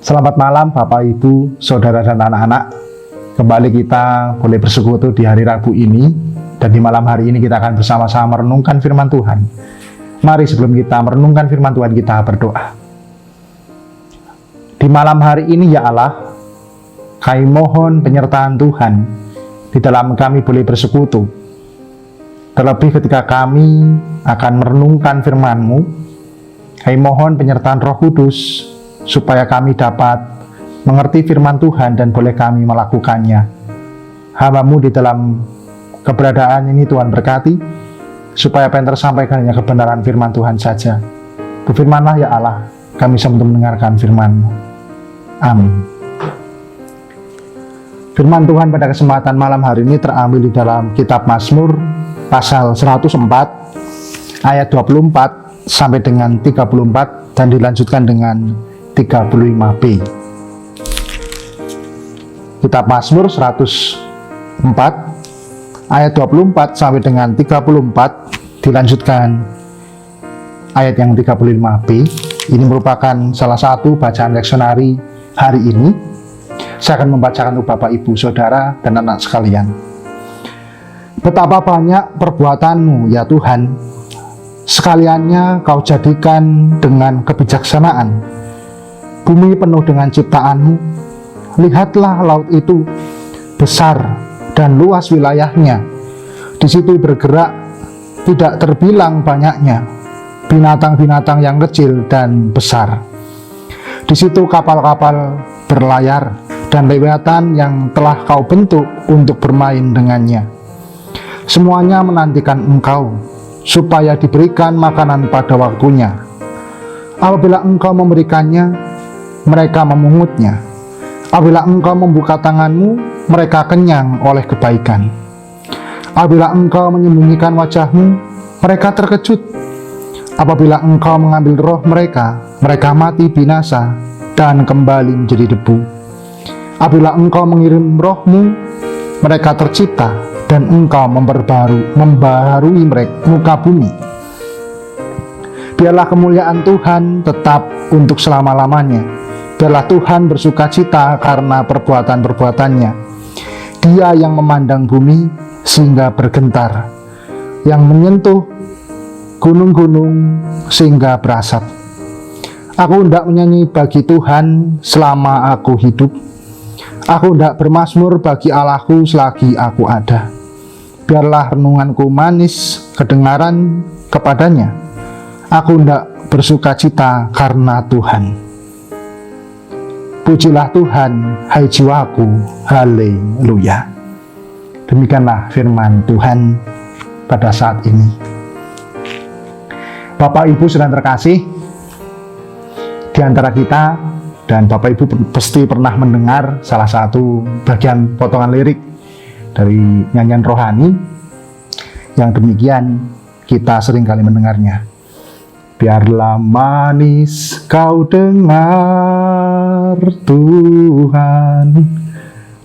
Selamat malam Bapak, Ibu, Saudara dan anak-anak. Kembali kita boleh bersekutu di hari Rabu ini. Dan di malam hari ini kita akan bersama-sama merenungkan firman Tuhan. Mari sebelum kita merenungkan firman Tuhan, kita berdoa. Di malam hari ini ya Allah, kami mohon penyertaan Tuhan di dalam kami boleh bersekutu. Terlebih ketika kami akan merenungkan firman-Mu, kami mohon penyertaan Roh Kudus supaya kami dapat mengerti firman Tuhan dan boleh kami melakukannya. Hamba-Mu di dalam keberadaan ini Tuhan berkati, supaya apa yang tersampaikan hanya kebenaran firman Tuhan saja. Berfirmanlah ya Allah, kami sama mendengarkan firman-Mu. Amin. Firman Tuhan pada kesempatan malam hari ini terambil di dalam kitab Mazmur pasal 104 ayat 24 sampai dengan 34 dan dilanjutkan dengan 35b. Kitab Mazmur 104 ayat 24 sampai dengan 34 dilanjutkan ayat yang 35b. Ini merupakan salah satu bacaan leksionari hari ini. Saya akan membacakan untuk Bapak, Ibu, Saudara, dan anak sekalian. Betapa banyak perbuatan-Mu ya Tuhan, sekaliannya Kau jadikan dengan kebijaksanaan. Bumi penuh dengan ciptaan-Mu. Lihatlah laut itu, besar dan luas wilayahnya. Di situ bergerak tidak terbilang banyaknya binatang-binatang yang kecil dan besar. Di situ kapal-kapal berlayar dan lewatan yang telah Kau bentuk untuk bermain dengannya. Semuanya menantikan Engkau supaya diberikan makanan pada waktunya. Apabila Engkau memberikannya, mereka memungutnya. Apabila Engkau membuka tangan-Mu, mereka kenyang oleh kebaikan. Apabila Engkau menyembunyikan wajah-Mu, mereka terkejut. Apabila Engkau mengambil roh mereka, mereka mati binasa dan kembali menjadi debu. Apabila Engkau mengirim roh-Mu, mereka tercipta dan Engkau membaharui mereka muka bumi. Biarlah kemuliaan Tuhan tetap untuk selama-lamanya. Biarlah Tuhan bersuka cita karena perbuatan-perbuatannya. Dia yang memandang bumi sehingga bergentar, yang menyentuh gunung-gunung sehingga berasap. Aku hendak menyanyi bagi Tuhan selama aku hidup. Aku hendak bermazmur bagi Allahku selagi aku ada. Biarlah renunganku manis kedengaran kepadanya. Aku hendak bersuka cita karena Tuhan. Pujilah Tuhan, hai jiwaku, haleluya. Demikianlah firman Tuhan pada saat ini. Bapak, Ibu, saudara terkasih, di antara kita dan Bapak, Ibu pasti pernah mendengar salah satu bagian potongan lirik dari nyanyian rohani yang demikian kita seringkali mendengarnya. Biarlah manis Kau dengar Tuhan,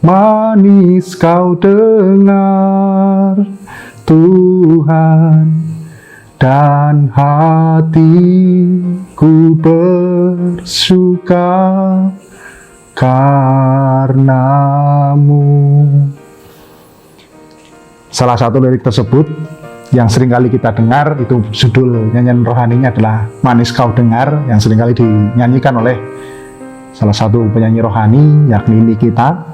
manis Kau dengar Tuhan, dan hatiku bersuka karena-Mu. Salah satu lirik tersebut yang seringkali kita dengar, itu judul nyanyian rohaninya adalah Manis Kau Dengar, yang seringkali dinyanyikan oleh salah satu penyanyi rohani, yakni Nikita.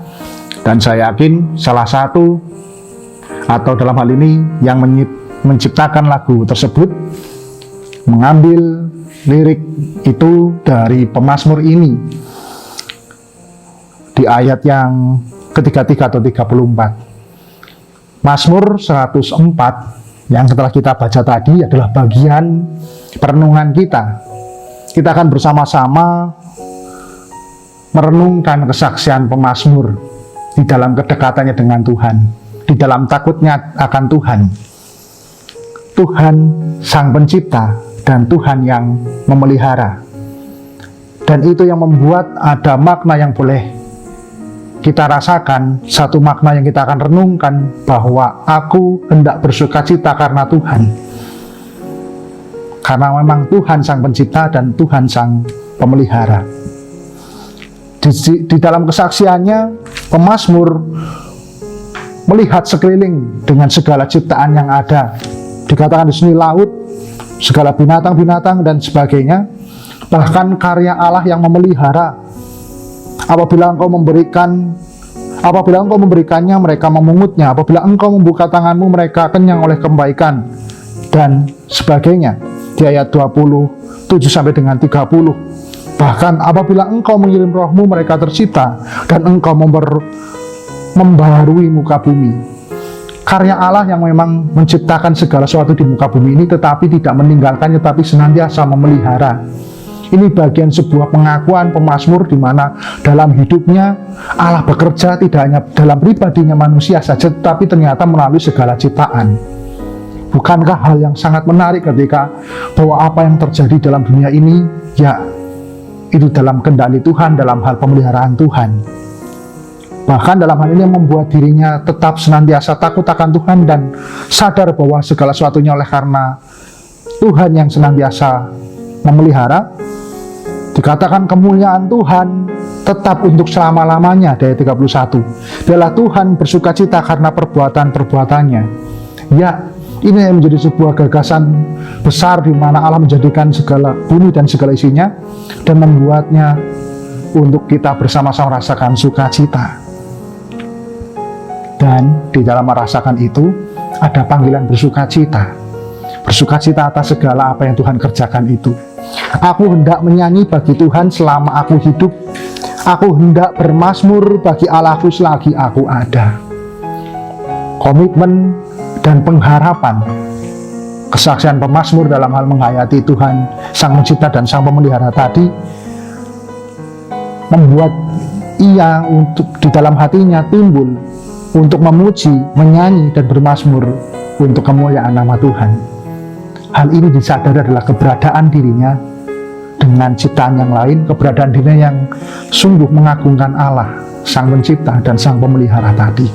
Dan saya yakin salah satu, atau dalam hal ini yang menciptakan lagu tersebut, mengambil lirik itu dari pemazmur ini di ayat yang ke-33 atau 34. Mazmur 104 yang setelah kita baca tadi adalah bagian perenungan kita. Kita akan bersama-sama merenungkan kesaksian pemazmur di dalam kedekatannya dengan Tuhan, di dalam takutnya akan Tuhan. Tuhan Sang Pencipta dan Tuhan yang memelihara. Dan itu yang membuat ada makna yang boleh kita rasakan, satu makna yang kita akan renungkan, bahwa aku hendak bersuka cita karena Tuhan. Karena memang Tuhan Sang Pencipta dan Tuhan Sang Pemelihara. Di dalam kesaksiannya, pemazmur melihat sekeliling dengan segala ciptaan yang ada. Dikatakan di sini laut, segala binatang-binatang dan sebagainya, bahkan karya Allah yang memelihara. Apabila engkau memberikannya, mereka memungutnya. Apabila engkau membuka tanganmu, mereka kenyang oleh kebaikan dan sebagainya. Di ayat 27 sampai dengan 30. Bahkan apabila engkau mengirim rohmu, mereka tercipta, dan engkau membaharui muka bumi. Karya Allah yang memang menciptakan segala sesuatu di muka bumi ini, tetapi tidak meninggalkannya, tapi senantiasa memelihara. Ini bagian sebuah pengakuan pemazmur di mana dalam hidupnya Allah bekerja tidak hanya dalam pribadinya manusia saja, tetapi ternyata melalui segala ciptaan. Bukankah hal yang sangat menarik ketika bahwa apa yang terjadi dalam dunia ini, ya itu dalam kendali Tuhan, dalam hal pemeliharaan Tuhan. Bahkan dalam hal ini membuat dirinya tetap senantiasa takut akan Tuhan dan sadar bahwa segala sesuatunya oleh karena Tuhan yang senantiasa memelihara. Dikatakan kemuliaan Tuhan tetap untuk selama-lamanya, ayat 31. Biarlah Tuhan bersukacita karena perbuatan-perbuatannya. Ya, ini yang menjadi sebuah gagasan besar di mana Allah menjadikan segala bumi dan segala isinya dan membuatnya untuk kita bersama-sama merasakan sukacita. Dan di dalam merasakan itu ada panggilan bersukacita. Bersukacita atas segala apa yang Tuhan kerjakan itu. Aku hendak menyanyi bagi Tuhan selama aku hidup. Aku hendak bermazmur bagi Allahku selagi aku ada. Komitmen dan pengharapan, kesaksian pemazmur dalam hal menghayati Tuhan Sang Pencipta dan Sang Pemelihara tadi membuat ia untuk di dalam hatinya timbul untuk memuji, menyanyi dan bermazmur untuk kemuliaan nama Tuhan. Hal ini disadari adalah keberadaan dirinya dengan ciptaan yang lain, keberadaan dirinya yang sungguh mengagungkan Allah, Sang Pencipta dan Sang Pemelihara tadi.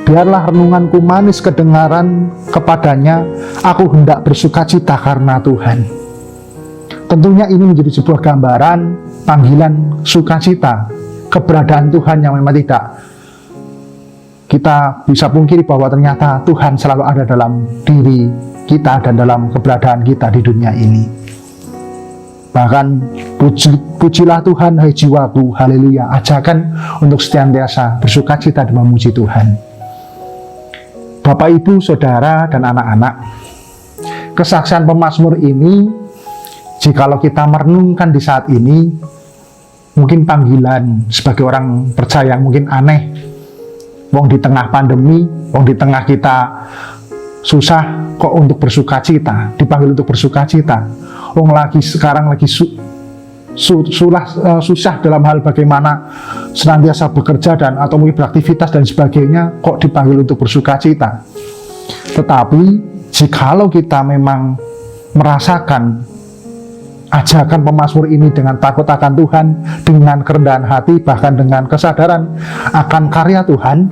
Biarlah renunganku manis kedengaran kepadanya, aku hendak bersukacita karena Tuhan. Tentunya ini menjadi sebuah gambaran panggilan sukacita, keberadaan Tuhan yang memang tidak kita bisa pungkiri bahwa ternyata Tuhan selalu ada dalam diri kita dan dalam keberadaan kita di dunia ini. Bahkan pujilah Tuhan hai jiwaku, haleluya, ajakan untuk senantiasa bersukacita dan memuji Tuhan. Bapak, Ibu, Saudara, dan anak-anak, kesaksian pemazmur ini, jikalau kita merenungkan di saat ini, mungkin panggilan sebagai orang percaya mungkin aneh. Wong di tengah pandemi, wong di tengah kita susah kok untuk bersukacita, dipanggil untuk bersukacita. Wong sekarang lagi susah dalam hal bagaimana senantiasa bekerja dan atau mungkin beraktivitas dan sebagainya, kok dipanggil untuk bersukacita. Tetapi jikalau kita memang merasakan ajakan pemazmur ini dengan takut akan Tuhan, dengan kerendahan hati, bahkan dengan kesadaran akan karya Tuhan,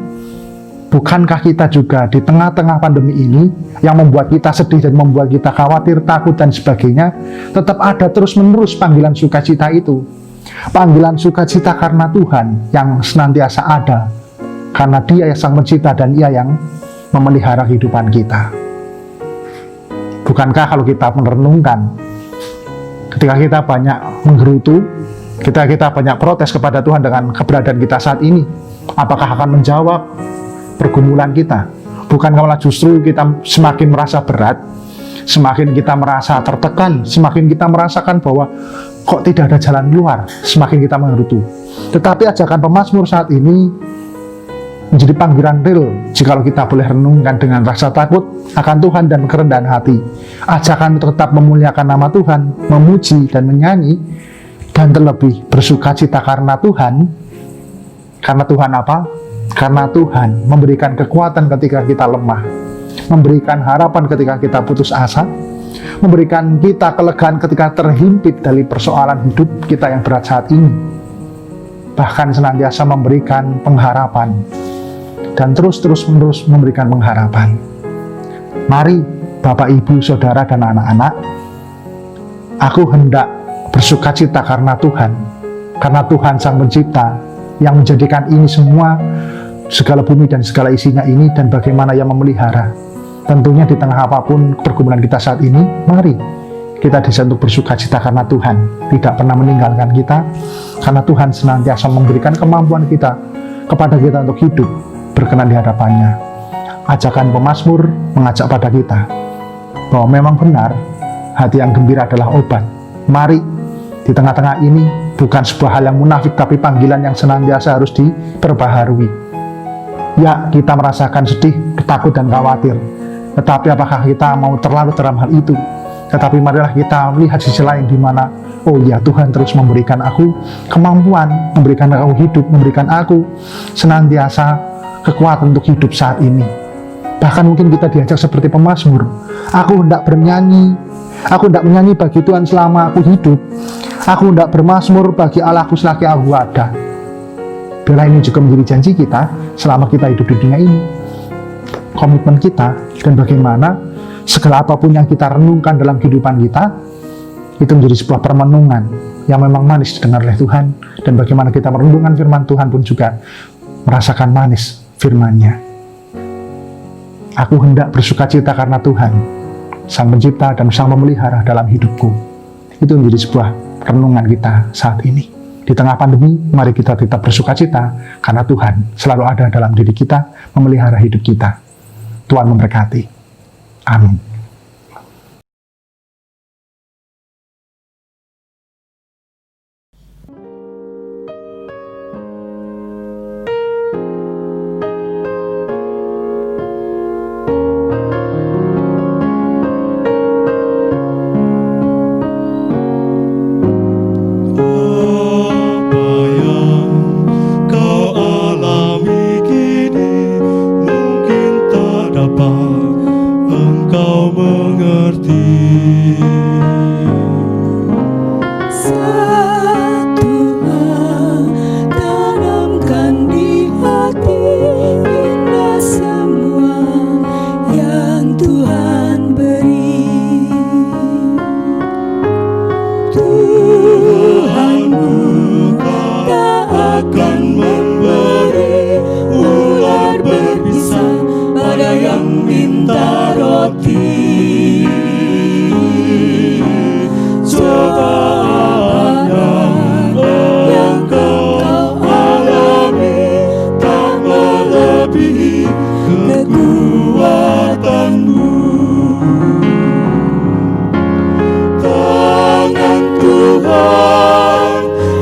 bukankah kita juga di tengah-tengah pandemi ini yang membuat kita sedih dan membuat kita khawatir, takut dan sebagainya, tetap ada terus-menerus panggilan sukacita itu. Panggilan sukacita karena Tuhan yang senantiasa ada, karena Dia yang Sang Pencipta dan Ia yang memelihara kehidupan kita. Bukankah kalau kita merenungkan, ketika kita banyak menggerutu, ketika kita banyak protes kepada Tuhan dengan keberadaan kita saat ini, apakah akan menjawab pergumulan kita? Bukankah malah justru kita semakin merasa berat, semakin kita merasa tertekan, semakin kita merasakan bahwa kok tidak ada jalan keluar, semakin kita menggerutu. Tetapi ajakan pemazmur saat ini menjadi panggilan real jikalau kita boleh renungkan dengan rasa takut akan Tuhan dan kerendahan hati. Ajakan tetap memuliakan nama Tuhan, memuji dan menyanyi, dan terlebih bersukacita karena Tuhan. Karena Tuhan apa? Karena Tuhan memberikan kekuatan ketika kita lemah, memberikan harapan ketika kita putus asa, memberikan kita kelegaan ketika terhimpit dari persoalan hidup kita yang berat saat ini. Bahkan senantiasa memberikan pengharapan dan terus-menerus memberikan pengharapan. Mari Bapak, Ibu, Saudara, dan anak-anak, aku hendak bersukacita karena Tuhan. Karena Tuhan Sang Pencipta yang menjadikan ini semua, segala bumi dan segala isinya ini, dan bagaimana yang memelihara. Tentunya di tengah apapun pergumulan kita saat ini, mari kita bisa untuk bersuka cita karena Tuhan tidak pernah meninggalkan kita, karena Tuhan senantiasa memberikan kemampuan kita kepada kita untuk hidup berkenan di hadapannya. Ajakan pemazmur mengajak pada kita bahwa memang benar hati yang gembira adalah obat. Mari di tengah-tengah ini bukan sebuah hal yang munafik, tapi panggilan yang senantiasa harus diperbaharui. Ya, kita merasakan sedih, takut dan khawatir, tetapi apakah kita mau terlarut dalam hal itu? Tetapi marilah kita melihat sisi lain di mana, oh ya, Tuhan terus memberikan aku kemampuan, memberikan aku hidup, memberikan aku senantiasa kekuatan untuk hidup saat ini. Bahkan mungkin kita diajak seperti pemazmur, aku hendak bernyanyi, aku hendak menyanyi bagi Tuhan selama aku hidup, aku hendak bermazmur bagi Allahku selagi aku ada. Bila ini juga menjadi janji kita selama kita hidup di dunia ini, komitmen kita, dan bagaimana segala apapun yang kita renungkan dalam kehidupan kita, itu menjadi sebuah permenungan yang memang manis didengar oleh Tuhan. Dan bagaimana kita merenungkan firman Tuhan pun juga merasakan manis firman-Nya. Aku hendak bersuka cita karena Tuhan, Sang Pencipta dan Sang Pemelihara dalam hidupku. Itu menjadi sebuah renungan kita saat ini. Di tengah pandemi, mari kita tetap bersuka cita karena Tuhan selalu ada dalam diri kita, memelihara hidup kita. Tuhan memberkati. Amin.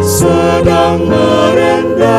Sedang merendam